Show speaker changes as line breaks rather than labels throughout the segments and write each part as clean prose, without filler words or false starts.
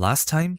Last time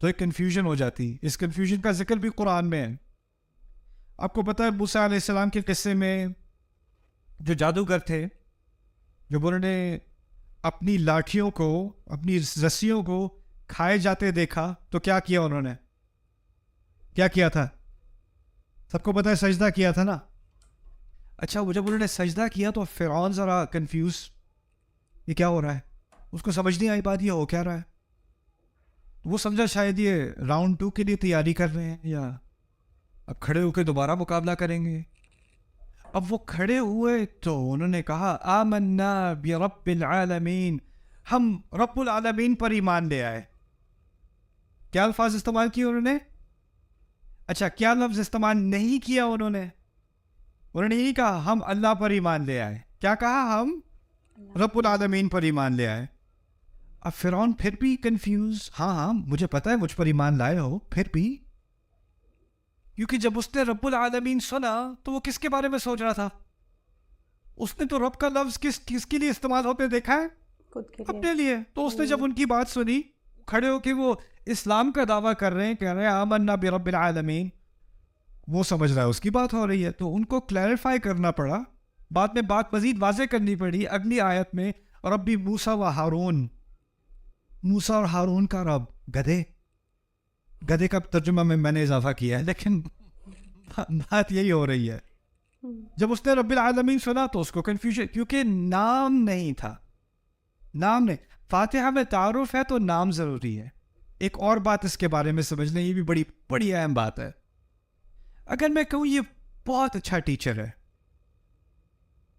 تو ایک confusion ہو جاتی. اس کنفیوژن کا ذکر بھی قرآن میں ہے. آپ کو پتہ ہے موسیٰ علیہ السلام کے قصے میں جو جادوگر تھے, جب انہوں نے اپنی لاٹھیوں کو, اپنی رسیوں کو کھائے جاتے دیکھا تو کیا کیا انہوں نے؟ کیا کیا تھا؟ سب کو پتہ ہے سجدہ کیا تھا نا. اچھا, وہ جب انہوں نے سجدہ کیا تو فرعون ذرا کنفیوز, یہ کیا ہو رہا ہے, اس کو سمجھ نہیں آئی بات یہ ہو کیا رہا ہے. وہ سمجھا شاید یہ راؤنڈ 2 کے لیے تیاری کر رہے ہیں یا اب کھڑے ہو کے دوبارہ مقابلہ کریں گے. اب وہ کھڑے ہوئے تو انہوں نے کہا آمنا برب العالمین, ہم رب العالمین پر ایمان لے آئے. کیا الفاظ استعمال کیے انہوں نے؟ اچھا, کیا لفظ استعمال نہیں کیا انہوں نے یہی کہا ہم اللہ پر ایمان لے آئے. کیا کہا؟ ہم رب العالمین پر ایمان لے آئے. اب فرعون پھر بھی کنفیوز, ہاں مجھے پتا ہے مجھ پر ایمان لائے ہو, پھر بھی, کیونکہ جب اس نے رب العالمین سنا تو وہ کس کے بارے میں سوچ رہا تھا؟ اس نے تو رب کا لفظ کس کے لیے استعمال ہوتے دیکھا ہے؟
خود کے
اپنے لیے. تو اس نے جب ان کی بات سنی, کھڑے ہو کے وہ اسلام کا دعویٰ کر رہے ہیں, کہہ رہے ہیں آمنا برب العالمین, وہ سمجھ رہا ہے اس کی بات ہو رہی ہے. تو ان کو کلیریفائی کرنا پڑا, بعد میں بات مزید واضح کرنی پڑی اگلی آیت میں, ربی موسیٰ و ہارون, موسیٰ اور ہارون کا رب. گدھے کا ترجمہ میں نے اضافہ کیا ہے, لیکن بات یہی ہو رہی ہے. جب اس نے رب العالمین سنا تو اس کو کنفیوژن, کیونکہ نام نہیں تھا. نام نہیں, فاتحہ میں تعارف ہے تو نام ضروری ہے. ایک اور بات اس کے بارے میں سمجھ لیں, یہ بھی بڑی بڑی اہم بات ہے. اگر میں کہوں یہ بہت اچھا ٹیچر ہے,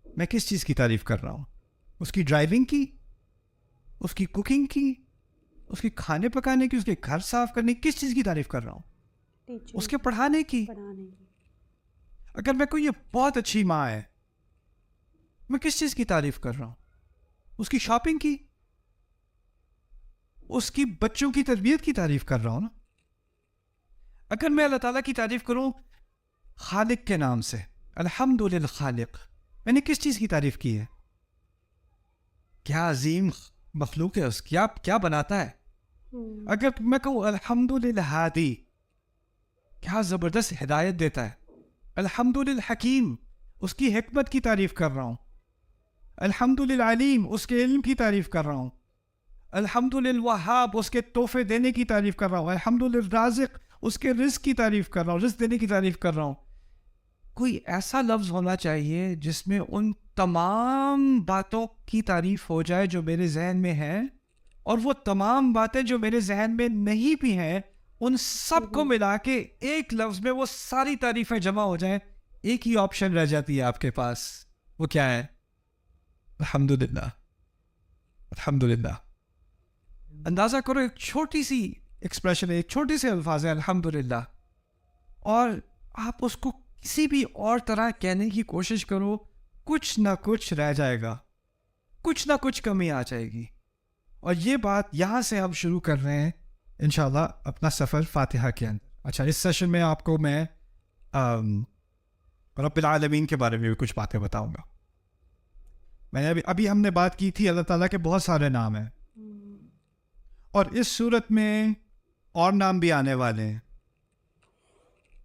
میں کس چیز کی تعریف کر رہا ہوں؟ اس کی ڈرائیونگ کی, اس کی کوکنگ کی, اس کے کھانے پکانے کی, اس کے گھر صاف کرنے کی, کس چیز کی تعریف کر رہا ہوں؟ اس کے پڑھانے کی. اگر میں کوئی یہ بہت اچھی ماں ہے, میں کس چیز کی تعریف کر رہا ہوں؟ اس کی شاپنگ کی, اس کی بچوں کی تربیت کی تعریف کر رہا ہوں نا. اگر میں اللہ تعالیٰ کی تعریف کروں خالق کے نام سے, الحمد للخالق, میں نے کس چیز کی تعریف کی ہے؟ کیا عظیم مخلوق ہے اس کی, کیا بناتا ہے. اگر میں کہوں الحمد للہادی, کیا زبردست ہدایت دیتا ہے. الحمد للحکیم, اس کی حکمت کی تعریف کر رہا ہوں. الحمد للعلیم, اس کے علم کی تعریف کر رہا ہوں. الحمد للوہاب, اس کے تحفے دینے کی تعریف کر رہا ہوں. الحمد للرازق, اس کے رزق کی تعریف کر رہا ہوں, رزق دینے کی تعریف کر رہا ہوں. کوئی ایسا لفظ ہونا چاہیے جس میں ان تمام باتوں کی تعریف ہو جائے جو میرے ذہن میں ہیں, اور وہ تمام باتیں جو میرے ذہن میں نہیں بھی ہیں, ان سب کو ملا کے ایک لفظ میں وہ ساری تعریفیں جمع ہو جائیں. ایک ہی آپشن رہ جاتی ہے آپ کے پاس, وہ کیا ہے؟ الحمدللہ. الحمدللہ. اندازہ کرو, ایک چھوٹی سی ایکسپریشن ہے, ایک چھوٹے سے الفاظ ہے الحمدللہ, اور آپ اس کو کسی بھی اور طرح کہنے کی کوشش کرو, کچھ نہ کچھ رہ جائے گا, کچھ نہ کچھ کمی آ جائے گی. اور یہ بات یہاں سے ہم شروع کر رہے ہیں انشاءاللہ اپنا سفر فاتحہ کے اندر. اچھا, اس سیشن میں آپ کو میں رب العالمین کے بارے میں بھی کچھ باتیں بتاؤں گا. میں نے ابھی ہم نے بات کی تھی اللہ تعالیٰ کے بہت سارے نام ہیں, اور اس صورت میں اور نام بھی آنے والے ہیں.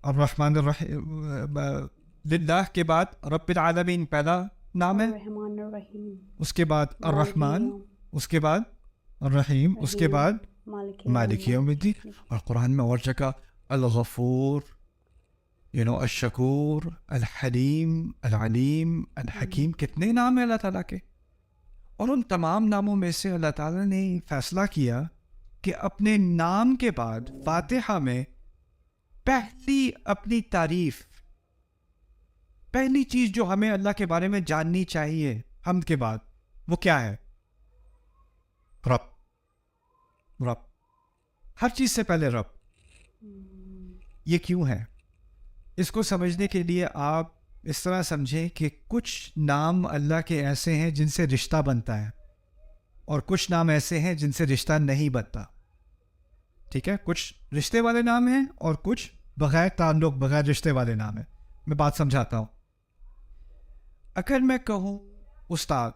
الرحمن الرحیم, للہ کے بعد رب العالمین پہلا نام ہے,
الرحمن الرحیم,
اس کے بعد الرحمن, اس کے بعد الرحیم, اس کے بعد مالک یوم الدین. اور قرآن میں اور جگہ الغفور, الشکور, الحلیم, العلیم, الحکیم, کتنے نام ہیں اللہ تعالیٰ کے. اور ان تمام ناموں میں سے اللہ تعالیٰ نے فیصلہ کیا کہ اپنے نام کے بعد فاتحہ میں پہلی اپنی تعریف, پہلی چیز جو ہمیں اللہ کے بارے میں جاننی چاہیے حمد کے بعد, وہ کیا ہے؟ رب. رب, ہر چیز سے پہلے رب. یہ کیوں ہے؟ اس کو سمجھنے کے لیے آپ اس طرح سمجھیں کہ کچھ نام اللہ کے ایسے ہیں جن سے رشتہ بنتا ہے, اور کچھ نام ایسے ہیں جن سے رشتہ نہیں بنتا. ٹھیک ہے, کچھ رشتے والے نام ہیں اور کچھ بغیر تعلق, بغیر رشتے والے نام ہیں. میں بات سمجھاتا ہوں. اگر میں کہوں استاد,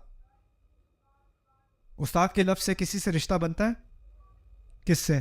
استاد کے لفظ سے کسی سے رشتہ بنتا ہے؟ کس سے؟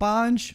5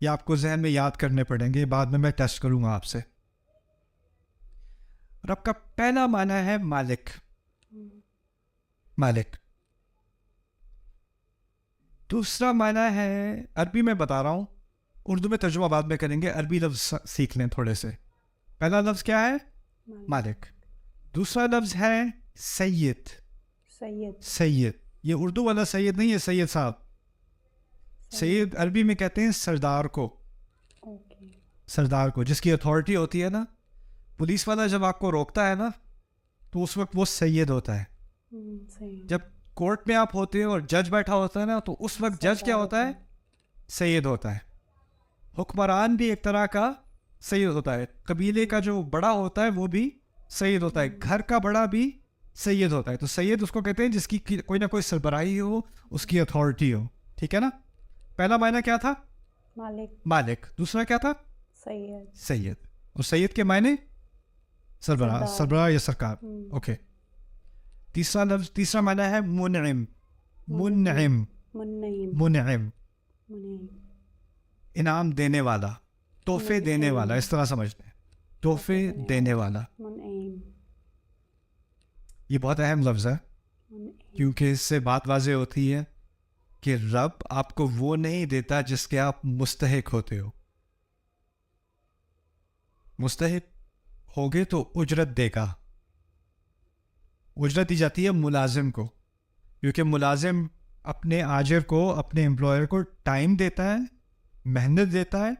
یہ آپ کو ذہن میں یاد کرنے پڑیں گے, بعد میں ٹیسٹ کروں گا آپ سے. رب کا پہلا معنی ہے مالک, مالک. دوسرا معنی ہے, عربی میں بتا رہا ہوں, اردو میں ترجمہ بعد میں کریں گے, عربی لفظ سیکھ لیں تھوڑے سے. پہلا لفظ کیا ہے؟ مالک. دوسرا لفظ ہے سید.
سید,
سید, یہ اردو والا سید نہیں ہے, سید صاحب. سید عربی میں کہتے ہیں سردار کو,
اوکے,
سردار کو, جس کی اتھارٹی ہوتی ہے نا. پولیس والا جب آپ کو روکتا ہے نا تو اس وقت وہ سید ہوتا ہے.
صحیح.
جب کورٹ میں آپ ہوتے ہیں اور جج بیٹھا ہوتا ہے نا تو اس وقت جج کیا ہوتا ہے؟ سید ہوتا ہے. حکمران بھی ایک طرح کا سید ہوتا ہے. قبیلے کا جو بڑا ہوتا ہے وہ بھی سید ہوتا ہے. گھر کا بڑا بھی سید ہوتا ہے. تو سید اس کو کہتے ہیں جس کی کوئی نہ کوئی سربراہی ہو, اس کی اتھارٹی ہو. ٹھیک ہے نا. پہلا معنی کیا تھا؟
مالک.
مالک. دوسرا کیا تھا؟
سید.
سید. اور سید کے معنی سربراہ, سربراہ یا سرکار. اوکے. تیسرا معنی ہے منعم. منعم,
منعم.
منعم,
منعم.
انعام دینے والا, تحفے دینے والا, اس طرح سمجھتے ہیں, تحفے دینے والا.
منعم.
یہ بہت اہم لفظ ہے کیونکہ اس سے بات واضح ہوتی ہے کہ رب آپ کو وہ نہیں دیتا جس کے آپ مستحق ہوتے ہو. مستحق ہوگے تو اجرت دے گا. اجرت دی جاتی ہے ملازم کو, کیونکہ ملازم اپنے آجر کو, اپنے امپلائر کو ٹائم دیتا ہے, محنت دیتا ہے,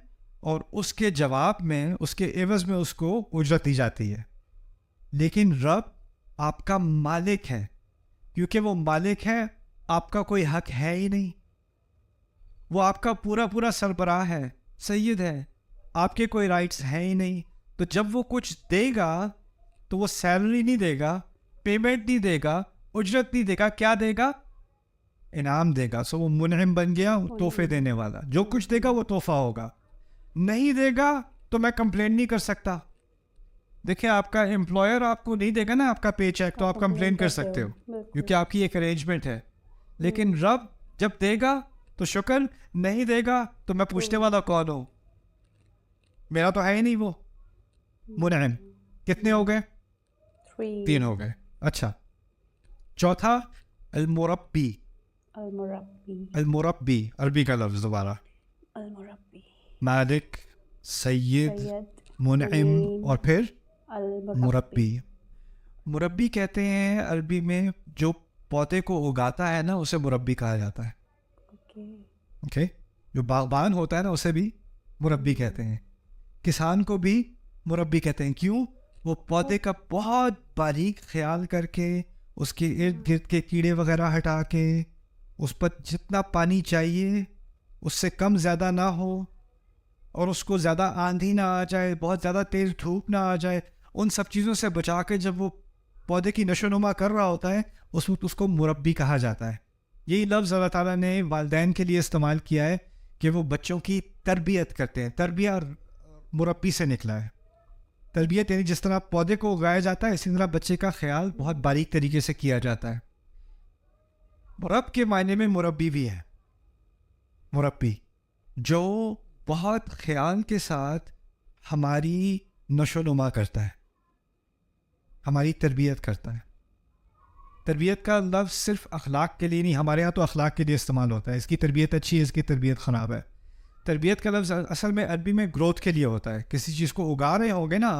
اور اس کے جواب میں, اس کے عوض میں اس کو اجرت دی جاتی ہے. لیکن رب آپ کا مالک ہے. کیونکہ وہ مالک ہے, آپ کا کوئی حق ہے ہی نہیں. وہ آپ کا پورا پورا سربراہ ہے, سید ہے, آپ کے کوئی رائٹس ہیں ہی نہیں. تو جب وہ کچھ دے گا تو وہ سیلری نہیں دے گا, پیمنٹ نہیں دے گا, اجرت نہیں دے گا. کیا دے گا؟ انعام دے گا. سو وہ منعم بن گیا, تحفے دینے والا. جو کچھ دے گا وہ تحفہ ہوگا. نہیں دے گا تو میں کمپلین نہیں کر سکتا. دیکھیں, آپ کا امپلائر آپ کو نہیں دے گا نا آپ کا پے چیک, تو آپ کمپلین کر سکتے ہو کیونکہ آپ کی ایک ارینجمنٹ ہے. لیکن رب جب دے گا تو شکر, نہیں دے گا تو میں پوچھنے والا کون ہوں؟ میرا تو ہے ہی نہیں وہ. منعم. کتنے ہو گئے؟ 3 ہو گئے. اچھا, چوتھا المربی.
المربی.
المربی عربی کا لفظ دوبارہ.
المربی.
مالک, سید, منعم, اور پھر مربی. مربی کہتے ہیں عربی میں جو پودے کو اگاتا ہے نا, اسے مربی کہا جاتا ہے. اوکے. جو باغبان ہوتا ہے نا اسے بھی مربی کہتے ہیں. کسان کو بھی مربی کہتے ہیں. کیوں؟ وہ پودے کا بہت باریک خیال کر کے, اس کے ارد گرد کے کیڑے وغیرہ ہٹا کے, اس پر جتنا پانی چاہیے اس سے کم زیادہ نہ ہو, اور اس کو زیادہ آندھی نہ آ جائے, بہت زیادہ تیز دھوپ نہ آ جائے, ان سب چیزوں سے بچا کے جب وہ پودے کی نشو نما کر رہا ہوتا ہے اس وقت اس کو مربی کہا جاتا ہے. یہی لفظ اللہ تعالیٰ نے والدین کے لیے استعمال کیا ہے کہ وہ بچوں کی تربیت کرتے ہیں. تربیت مربی سے نکلا ہے. تربیت یعنی جس طرح پودے کو اگایا جاتا ہے اسی طرح بچے کا خیال بہت باریک طریقے سے کیا جاتا ہے. رب کے معنی میں مربی بھی ہے. مربی جو بہت خیال کے ساتھ ہماری نشو نما کرتا ہے, ہماری تربیت کرتا ہے. تربیت کا لفظ صرف اخلاق کے لیے نہیں, ہمارے ہاں تو اخلاق کے لیے استعمال ہوتا ہے. اس کی تربیت اچھی ہے, اس کی تربیت خراب ہے. تربیت کا لفظ اصل میں عربی میں گروتھ کے لیے ہوتا ہے. کسی چیز کو اگا رہے ہوں گے نا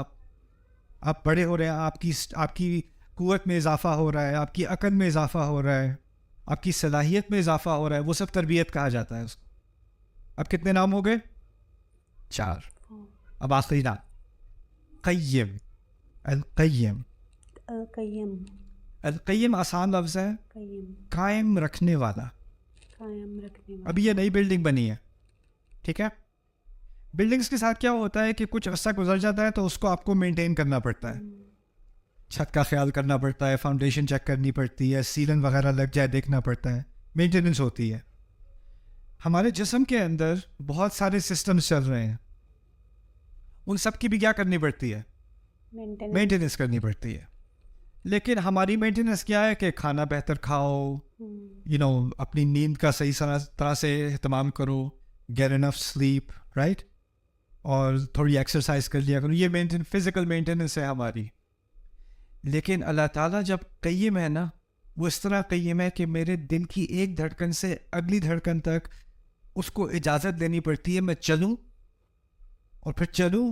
آپ بڑے ہو رہے ہیں, آپ کی قوت میں اضافہ ہو رہا ہے, آپ کی عقل میں اضافہ ہو رہا ہے, آپ کی صلاحیت میں اضافہ ہو رہا ہے, وہ سب تربیت کہا جاتا ہے اس کو. اب کتنے نام ہو گئے؟ 4. اب آخری نام قیم. القیم.
القیم.
القیم آسان لفظ ہے, قائم رکھنے والا.
قائم رکھنے والا.
ابھی یہ نئی بلڈنگ بنی ہے, ٹھیک ہے. بلڈنگس کے ساتھ کیا ہوتا ہے کہ کچھ عرصہ گزر جاتا ہے تو اس کو آپ کو مینٹین کرنا پڑتا ہے. چھت کا خیال کرنا پڑتا ہے, فاؤنڈیشن چیک کرنی پڑتی ہے, سیلن وغیرہ لگ جائے دیکھنا پڑتا ہے, مینٹیننس ہوتی ہے. ہمارے جسم کے اندر بہت سارے سسٹمز چل رہے ہیں, ان سب کی بھی کیا کرنی پڑتی ہے؟ مینٹیننس کرنی پڑتی ہے. لیکن ہماری مینٹیننس کیا ہے کہ کھانا بہتر کھاؤ, اپنی نیند کا صحیح طرح سے اہتمام کرو, get enough sleep, right? اور تھوڑی ایکسرسائز کر لیا کروں, یہ فزیکل مینٹیننس ہے ہماری. لیکن اللہ تعالیٰ جب قیم ہے نا, وہ اس طرح قیم ہے کہ میرے دل کی ایک دھڑکن سے اگلی دھڑکن تک اس کو اجازت دینی پڑتی ہے میں چلوں اور پھر چلوں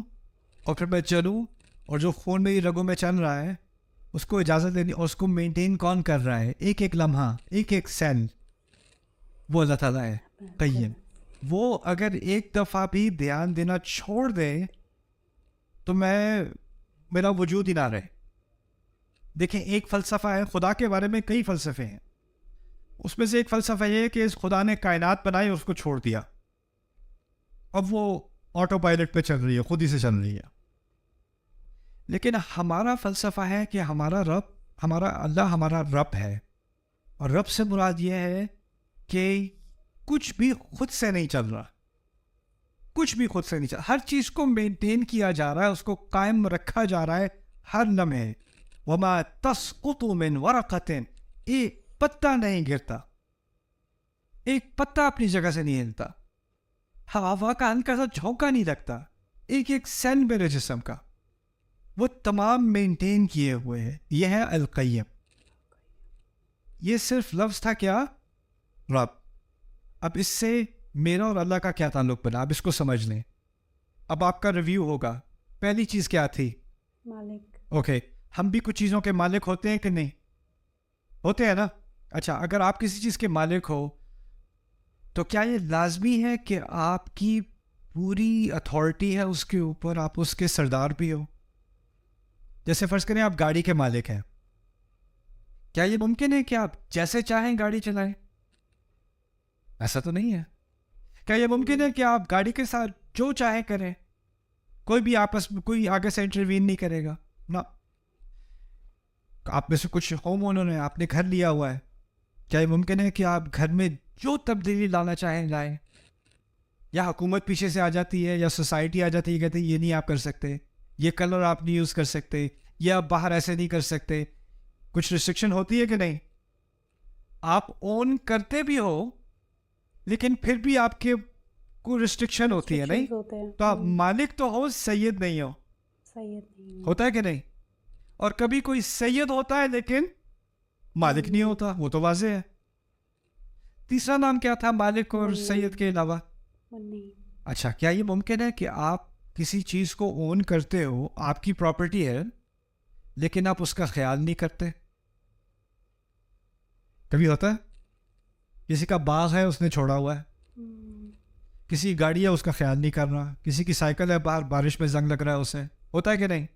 اور پھر میں چلوں, اور جو خون میری رگوں میں چل رہا ہے اس کو اجازت دینی, اور اس کو مینٹین کون کر رہا ہے, ایک ایک لمحہ, ایک ایک سیل, وہ اللہ تعالیٰ ہے قیم. وہ اگر ایک دفعہ بھی دھیان دینا چھوڑ دے تو میرا وجود ہی نہ رہے. دیکھیں ایک فلسفہ ہے, خدا کے بارے میں کئی فلسفے ہیں, اس میں سے ایک فلسفہ یہ ہے کہ اس خدا نے کائنات بنائی اور اس کو چھوڑ دیا, اب وہ آٹو پائلٹ پہ چل رہی ہے, خود ہی سے چل رہی ہے. لیکن ہمارا فلسفہ ہے کہ ہمارا اللہ ہمارا رب ہے, اور رب سے مراد یہ ہے کہ کچھ بھی خود سے نہیں چل رہا, کچھ بھی خود سے نہیں چل رہا, ہر چیز کو مینٹین کیا جا رہا ہے, اس کو قائم رکھا جا رہا ہے ہر لمحے. وما تسقط من ورقة, ایک پتا نہیں گرتا, ایک پتا اپنی جگہ سے نہیں ہلتا, ہوا کا ہلکا سا جھونکا نہیں لگتا, ایک ایک سیل میرے جسم کا وہ تمام مینٹین کیے ہوئے ہیں. یہ ہے القیم. یہ صرف لفظ تھا کیا, رب. اب اس سے میرا اور اللہ کا کیا تعلق بنا, اب اس کو سمجھ لیں. اب آپ کا ریویو ہوگا. پہلی چیز کیا تھی,
مالک.
اوکے, ہم بھی کچھ چیزوں کے مالک ہوتے ہیں کہ نہیں ہوتے ہیں نا. اچھا, اگر آپ کسی چیز کے مالک ہو تو کیا یہ لازمی ہے کہ آپ کی پوری اتھارٹی ہے اس کے اوپر, آپ اس کے سردار بھی ہو؟ جیسے فرض کریں آپ گاڑی کے مالک ہیں, کیا یہ ممکن ہے کہ آپ جیسے چاہیں گاڑی چلائیں؟ ایسا تو نہیں ہے. کیا یہ ممکن ہے کہ آپ گاڑی کے ساتھ جو چاہیں کریں, کوئی بھی آپس میں کوئی آگے سے انٹروین نہیں کرے گا؟ نا. آپ میں سے کچھ ہوم اونر ہیں, آپ نے گھر لیا ہوا ہے, کیا یہ ممکن ہے کہ آپ گھر میں جو تبدیلی لانا چاہیں لائیں؟ یا حکومت پیچھے سے آ جاتی ہے, یا سوسائٹی آ جاتی ہے, کہتے ہیں یہ نہیں آپ کر سکتے, یہ کلر آپ نہیں یوز کر سکتے, یہ آپ باہر ایسے نہیں کر سکتے. کچھ ریسٹرکشن ہوتی ہے کہ نہیں؟ آپ اون کرتے بھی ہو لیکن پھر بھی آپ کے کوئی ریسٹرکشن ہوتی ہے, نہیں؟ تو آپ مالک تو ہو, سید نہیں ہو.
سید
ہوتا ہے کہ نہیں؟ اور کبھی کوئی سید ہوتا ہے لیکن مالک نہیں ہوتا, وہ تو واضح ہے. تیسرا نام کیا تھا مالک اور سید کے علاوہ؟ اچھا, کیا یہ ممکن ہے کہ آپ کسی چیز کو اون کرتے ہو, آپ کی پراپرٹی ہے, لیکن آپ اس کا خیال نہیں کرتے؟ کبھی ہوتا ہے کسی کا باغ ہے, اس نے چھوڑا ہوا ہے, کسی گاڑی ہے اس کا خیال نہیں کر رہا, کسی کی سائیکل ہے باہر بارش میں زنگ لگ رہا ہے اسے, ہوتا ہے کہ نہیں؟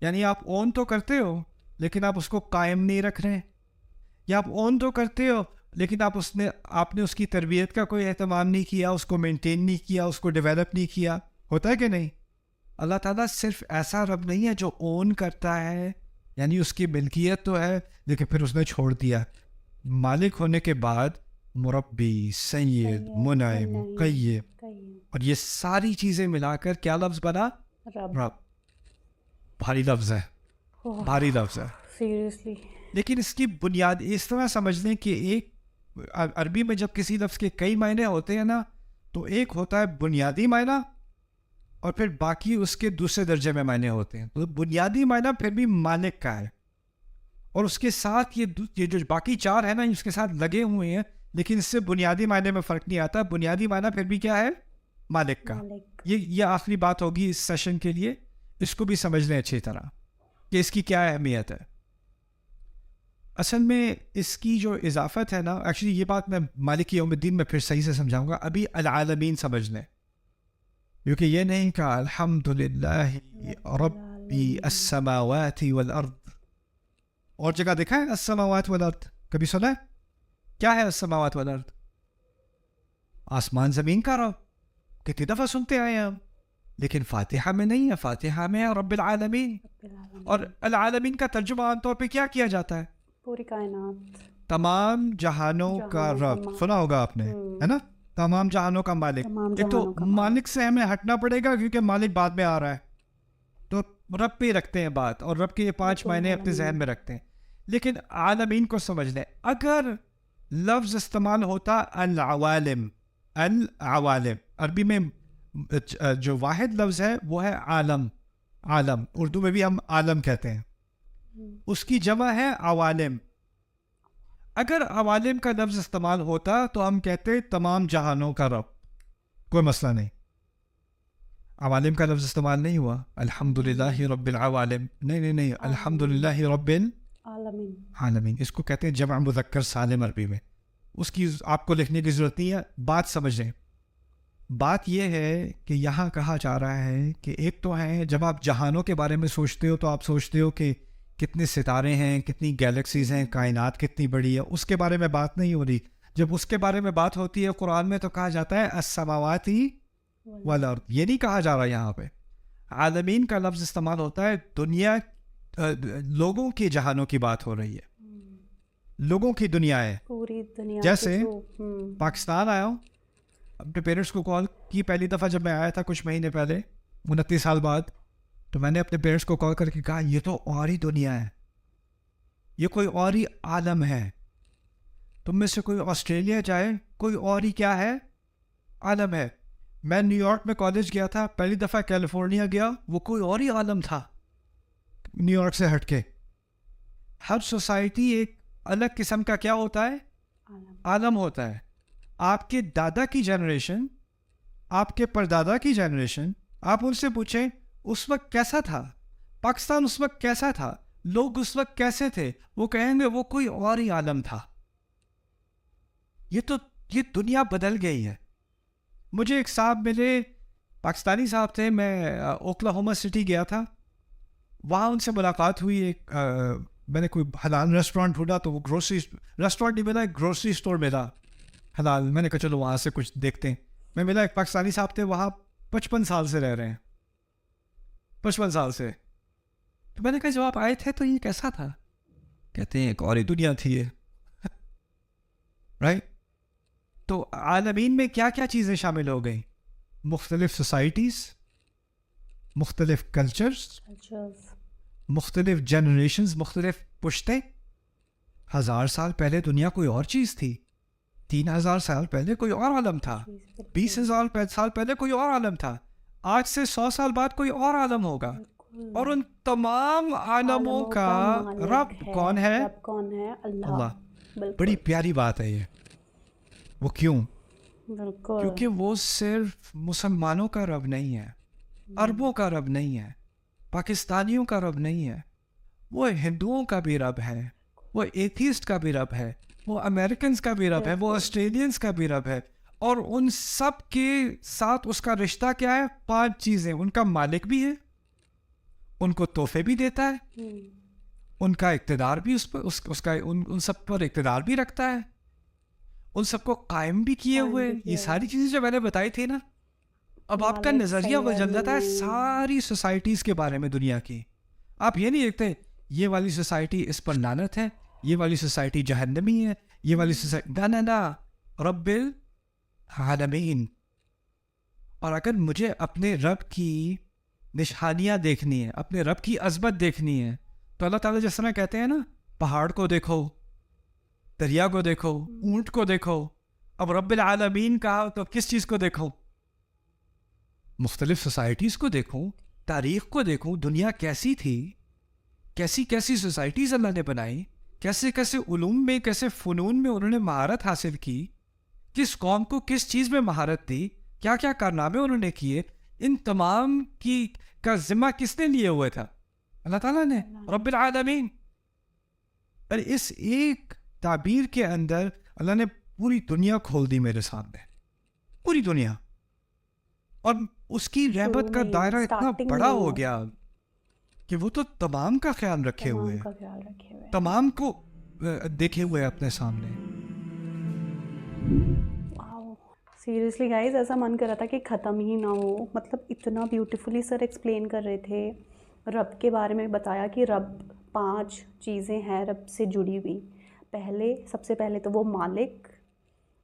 یعنی آپ اون تو کرتے ہو لیکن آپ اس کو قائم نہیں رکھ رہے, یا آپ اون تو کرتے ہو لیکن آپ نے اس کی تربیت کا کوئی اہتمام نہیں کیا, اس کو مینٹین نہیں کیا, اس کو ڈیولپ نہیں کیا. ہوتا ہے کہ نہیں؟ اللہ تعالیٰ صرف ایسا رب نہیں ہے جو اون کرتا ہے, یعنی اس کی ملکیت تو ہے لیکن پھر اس نے چھوڑ دیا. مالک ہونے کے بعد مربی, سید, منعم, قیم, اور یہ ساری چیزیں ملا کر کیا لفظ بنا؟ رب. بھاری لفظ ہے, بھاری لفظ ہے
سیریسلی.
لیکن اس کی بنیاد اس طرح سمجھ لیں کہ ایک عربی میں جب کسی لفظ کے کئی معنی ہوتے ہیں نا, تو ایک ہوتا ہے بنیادی معنی اور پھر باقی اس کے دوسرے درجے میں معنی ہوتے ہیں. تو بنیادی معنی پھر بھی مالک کا ہے, اور اس کے ساتھ یہ جو باقی چار ہے نا, اس کے ساتھ لگے ہوئے ہیں, لیکن اس سے بنیادی معنی میں فرق نہیں آتا. بنیادی معنی پھر بھی کیا ہے؟ مالک کا. یہ آخری بات ہوگی اس سیشن کے لیے, اس کو بھی سمجھ لیں اچھی طرح کہ اس کی کیا اہمیت ہے. اصل میں اس کی جو اضافت ہے نا, ایکچولی یہ بات میں مالک یوم الدین میں پھر صحیح سے سمجھاؤں گا. ابھی العالمین سمجھ لیں, کیونکہ یہ نہیں کہا الحمدللہ ربی السماوات والارض. اور جگہ دیکھا ہے السماوات والارض, کبھی سنا ہے؟ کیا ہے السماوات والارض؟ آسمان زمین کا رب. کتنی دفعہ سنتے آئے ہم, لیکن فاتحہ میں نہیں ہے. فاتحہ میں ہے رب العالمین. اور العالمین کا ترجمہ عام طور پہ کیا کیا جاتا ہے؟
پوری کائنات,
تمام جہانوں کا رب. سنا ہوگا آپ نے, ہے نا, تمام جہانوں کا مالک. ایک تو مالک سے ہمیں ہٹنا پڑے گا کیونکہ مالک بعد میں آ رہا ہے, تو رب پہ رکھتے ہیں بات, اور رب کے یہ 5 معنی اپنے ذہن میں رکھتے ہیں. لیکن عالمین کو سمجھ لیں, اگر لفظ استعمال ہوتا العوالم, العوالم. عربی میں جو واحد لفظ ہے وہ ہے عالم. عالم اردو میں بھی ہم عالم کہتے ہیں, اس کی جمع ہے عوالم. اگر عوالم کا لفظ استعمال ہوتا تو ہم کہتے تمام جہانوں کا رب, کوئی مسئلہ نہیں. عوالم کا لفظ استعمال نہیں ہوا, الحمدللہ رب العوالم, نہیں, الحمدللہ رب العالمین. اس کو کہتے ہیں جمع مذکر سالم عربی میں. اس کی آپ کو لکھنے کی ضرورت نہیں ہے, بات سمجھیں. بات یہ ہے کہ یہاں کہا جا رہا ہے کہ ایک تو ہے جب آپ جہانوں کے بارے میں سوچتے ہو تو آپ سوچتے ہو کہ کتنے ستارے ہیں, کتنی گیلیکسیز ہیں, کائنات کتنی بڑی ہے, اس کے بارے میں بات نہیں ہو رہی. جب اس کے بارے میں بات ہوتی ہے قرآن میں تو کہا جاتا ہے السماوات والارض. یہ نہیں کہا جا رہا یہاں پہ. عالمین کا لفظ استعمال ہوتا ہے دنیا, لوگوں کے جہانوں کی بات ہو رہی ہے, لوگوں کی دنیا ہے.
پوری دنیا
جیسے پاکستان آیا ہوں, اپنے پیرنٹس کو کال کی پہلی دفعہ جب میں آیا تھا کچھ مہینے پہلے 29 سال بعد, تو میں نے اپنے پیرنٹس کو کال کر کے کہا یہ تو اور ہی دنیا ہے, یہ کوئی اور ہی عالم ہے. تم میں سے کوئی آسٹریلیا جائے, کوئی اور ہی کیا ہے, عالم ہے. میں نیو یارک میں کالج گیا تھا, پہلی دفعہ کیلیفورنیا گیا, وہ کوئی اور ہی عالم تھا نیو یارک سے ہٹ کے. ہر سوسائٹی ایک الگ قسم کا کیا ہوتا ہے, عالم ہوتا ہے. آپ کے دادا کی جنریشن, آپ کے پردادا کی جنریشن, آپ ان سے پوچھیں اس وقت کیسا تھا, پاکستان اس وقت کیسا تھا, لوگ اس وقت کیسے تھے, وہ کہیں گے وہ کوئی اور ہی عالم تھا. یہ دنیا بدل گئی ہے. مجھے ایک صاحب ملے, پاکستانی صاحب تھے, میں اوکلاہوما سٹی گیا تھا, وہاں ان سے ملاقات ہوئی. ایک میں نے کوئی حلال ریسٹورینٹ ڈھونڈا تو وہ گروسری ریسٹورینٹ نہیں ملا, ایک گروسری اسٹور ملا حلال. میں نے کہا چلو وہاں سے کچھ دیکھتے ہیں. میں ملا, ایک پاکستانی صاحب تھے, وہاں 55 سال سے رہ رہے ہیں, 55 سال سے. تو میں نے کہا جب آپ آئے تھے تو یہ کیسا تھا, کہتے ہیں ایک اور ہی دنیا تھی یہ. رائٹ. تو عالمین میں کیا کیا چیزیں شامل ہو گئیں, مختلف سوسائٹیز, مختلف کلچرز, مختلف جنریشنز, مختلف پشتیں. 1000 سال پہلے دنیا کوئی اور چیز تھی, 3000 سال پہلے کوئی اور عالم تھا, 20,000 سال پہلے کوئی اور عالم تھا, آج سے 100 سال بعد کوئی اور عالم ہوگا. اور ان تمام عالموں کا رب کون ہے, اللہ. بڑی پیاری بات ہے یہ. وہ کیوں؟ کیونکہ وہ صرف مسلمانوں کا رب نہیں ہے, عربوں کا رب نہیں ہے, پاکستانیوں کا رب نہیں ہے, وہ ہندوؤں کا بھی رب ہے, وہ ایتھیسٹ کا بھی رب ہے, وہ امریکنز کا بھی رب ہے, وہ آسٹریلینز کا بھی رب ہے. اور ان سب کے ساتھ اس کا رشتہ کیا ہے, 5 چیزیں. ان کا مالک بھی ہے, ان کو تحفے بھی دیتا ہے, ان کا اقتدار بھی اس کا ان سب پر اقتدار بھی رکھتا ہے, ان سب کو قائم بھی کیے ہوئے. یہ ساری چیزیں جو میں نے بتائی تھی نا, اب آپ کا نظریہ بدل جاتا ہے ساری سوسائٹیز کے بارے میں دنیا کی. آپ یہ نہیں دیکھتے یہ والی سوسائٹی اس پر لعنت ہے, یہ والی سوسائٹی جہنمی ہے, یہ والی سوسائٹی نا رب العالمین. اور اگر مجھے اپنے رب کی نشانیاں دیکھنی ہے, اپنے رب کی عظمت دیکھنی ہے, تو اللہ تعالیٰ جس طرح کہتے ہیں نا, پہاڑ کو دیکھو, دریا کو دیکھو, اونٹ کو دیکھو. اب رب العالمین کہا تو کس چیز کو دیکھو, مختلف سوسائٹیز کو دیکھوں, تاریخ کو دیکھوں, دنیا کیسی تھی, کیسی کیسی سوسائٹیز اللہ نے بنائی, کیسے کیسے علوم میں, کیسے فنون میں انہوں نے مہارت حاصل کی, کس قوم کو کس چیز میں مہارت دی, کیا کیا کارنامے انہوں نے کیے. ان تمام کی کا ذمہ کس نے لیے ہوئے تھا, اللہ تعالیٰ نے, رب العالمین. اور اس ایک تعبیر کے اندر اللہ نے پوری دنیا کھول دی میرے سامنے, پوری دنیا. اور اس کی رحمت کا دائرہ اتنا بڑا ہو گیا کہ وہ تو تمام کا خیال رکھے ہوئے, تمام کو دیکھے ہوئے اپنے سامنے.
سیریسلی گائز, ایسا من کر رہا تھا کہ ختم ہی نہ ہو. مطلب اتنا بیوٹیفلی سر ایکسپلین کر رہے تھے, رب کے بارے میں بتایا کہ رب 5 چیزیں ہیں رب سے جڑی ہوئی. سب سے پہلے تو وہ مالک,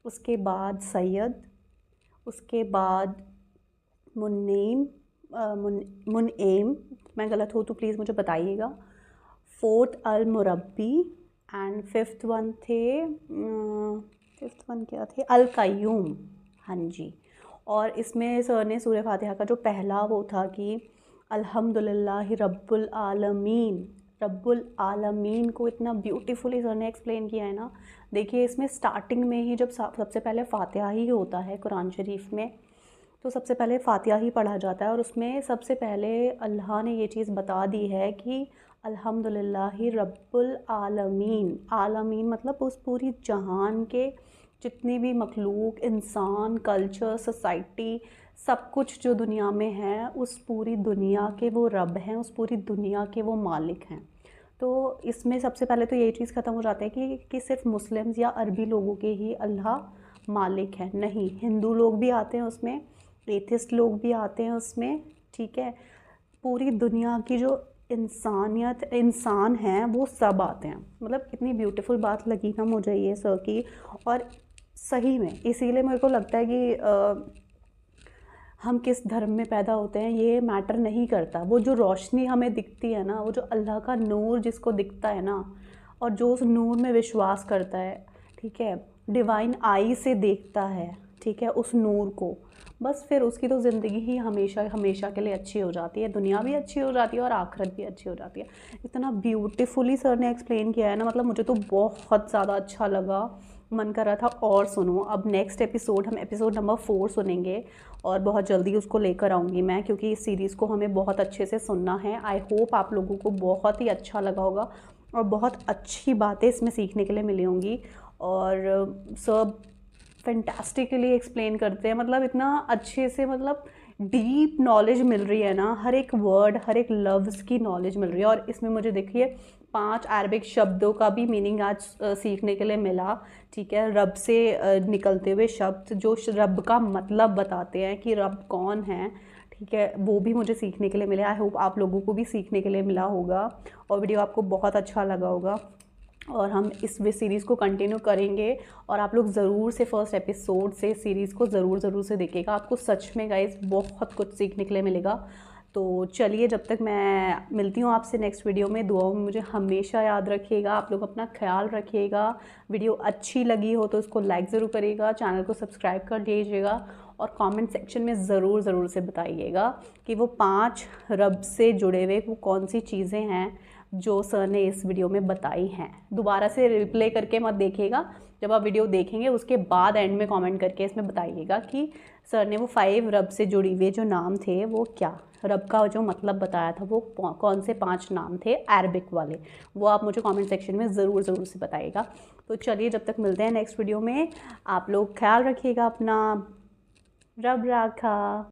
اس کے بعد سید, اس کے بعد منعیم, میں غلط ہوں تو پلیز مجھے بتائیے گا, 4th المربی, اینڈ 5th ون کیا تھے, القیوم. ہاں جی. اور اس میں سر نے سورہ فاتحہ کا جو پہلا وہ تھا کہ الحمدللہ رب العالمین، رب العالمین کو اتنا بیوٹیفلی سر نے ایکسپلین کیا ہے نا. دیکھیے اس میں سٹارٹنگ میں ہی جب سب سے پہلے فاتحہ ہی ہوتا ہے قرآن شریف میں، تو سب سے پہلے فاتحہ ہی پڑھا جاتا ہے، اور اس میں سب سے پہلے اللہ نے یہ چیز بتا دی ہے کہ الحمدللہ رب العالمین. عالمین مطلب اس پوری جہان کے جتنی بھی مخلوق، انسان، کلچر، سوسائٹی، سب کچھ جو دنیا میں ہے، اس پوری دنیا کے وہ رب ہیں، اس پوری دنیا کے وہ مالک ہیں. تو اس میں سب سے پہلے تو یہی چیز ختم ہو جاتا ہے کہ صرف مسلمز یا عربی لوگوں کے ہی اللہ مالک ہیں. نہیں، ہندو لوگ بھی آتے ہیں اس میں، ایتھسٹ لوگ بھی آتے ہیں اس میں، ٹھیک ہے. پوری دنیا کی جو انسانیت، انسان ہیں، وہ سب آتے ہیں. مطلب اتنی بیوٹیفل بات لگی نا مجھے یہ سر کی. اور صحیح میں اسی لیے میرے کو لگتا ہے کہ ہم کس دھرم میں پیدا ہوتے ہیں یہ میٹر نہیں کرتا. وہ جو روشنی ہمیں دکھتی ہے نا، وہ جو اللہ کا نور جس کو دکھتا ہے نا، اور جو اس نور میں وشواس کرتا ہے، ٹھیک ہے، ڈیوائن آئی سے دیکھتا ہے، ٹھیک ہے، اس نور کو، بس پھر اس کی تو زندگی ہی ہمیشہ ہمیشہ کے لیے اچھی ہو جاتی ہے. دنیا بھی اچھی ہو جاتی ہے اور آخرت بھی اچھی ہو جاتی ہے. اتنا بیوٹیفلی سر نے ایکسپلین کیا ہے نا، مطلب مجھے تو بہت زیادہ اچھا لگا. من کر رہا تھا اور سنوں. اب نیکسٹ ایپیسوڈ ہم ایپیسوڈ نمبر 4 سنیں گے، اور بہت جلدی اس کو لے کر آؤں گی میں، کیونکہ اس سیریز کو ہمیں بہت اچھے سے سننا ہے. آئی ہوپ آپ لوگوں کو بہت ہی اچھا لگا ہوگا اور بہت اچھی باتیں اس میں سیکھنے کے لیے ملی ہوں گی. اور سب فینٹاسٹکلی ایکسپلین کرتے ہیں، مطلب اتنا اچھے سے، مطلب ڈیپ نالج مل رہی ہے نا، ہر ایک ورڈ، ہر ایک لفظ کی نالج مل رہی ہے. اور اس میں مجھے دیکھیے 5 عربک شبدوں کا بھی میننگ آج سیکھنے کے لیے ملا، ٹھیک ہے. رب سے نکلتے ہوئے شبد جو رب کا مطلب بتاتے ہیں کہ رب کون ہے، ٹھیک ہے، وہ بھی مجھے سیکھنے کے لیے ملے. آئی ہوپ آپ لوگوں کو بھی سیکھنے کے لیے ملا ہوگا اور ویڈیو آپ کو بہت اچھا لگا ہوگا. اور ہم اس سیریز کو کنٹینیو کریں گے، اور آپ لوگ ضرور سے فرسٹ ایپیسوڈ سے سیریز کو ضرور سے دیکھے گا. آپ کو سچ میں گائز بہت کچھ سیکھنے کے لیے ملے گا. تو چلیے، جب تک میں ملتی ہوں آپ سے نیکسٹ ویڈیو میں، دعاؤں میں مجھے ہمیشہ یاد رکھیے گا. آپ لوگ اپنا خیال رکھیے گا. ویڈیو اچھی لگی ہو تو اس کو لائک ضرور کریے گا، چینل کو سبسکرائب کر لیجیے گا، اور کامنٹ سیکشن میں ضرور سے بتائیے گا کہ وہ 5 رب سے جڑے ہوئے وہ کون سی چیزیں ہیں جو سر نے اس ویڈیو میں بتائی ہیں. دوبارہ سے ریپلے کر کے مت دیکھیے گا. جب آپ ویڈیو دیکھیں گے اس کے بعد اینڈ میں کامنٹ کر کے اس میں بتائیے گا کہ سر نے وہ 5 رب سے جڑی ہوئے جو نام تھے وہ کیا، رب کا جو مطلب بتایا تھا وہ کون سے 5 نام تھے عربک والے، وہ آپ مجھے کامنٹ سیکشن میں ضرور سے بتائیے گا. تو چلیے، جب تک ملتے ہیں نیکسٹ ویڈیو میں، آپ لوگ خیال رکھیے گا اپنا. رب راکھا.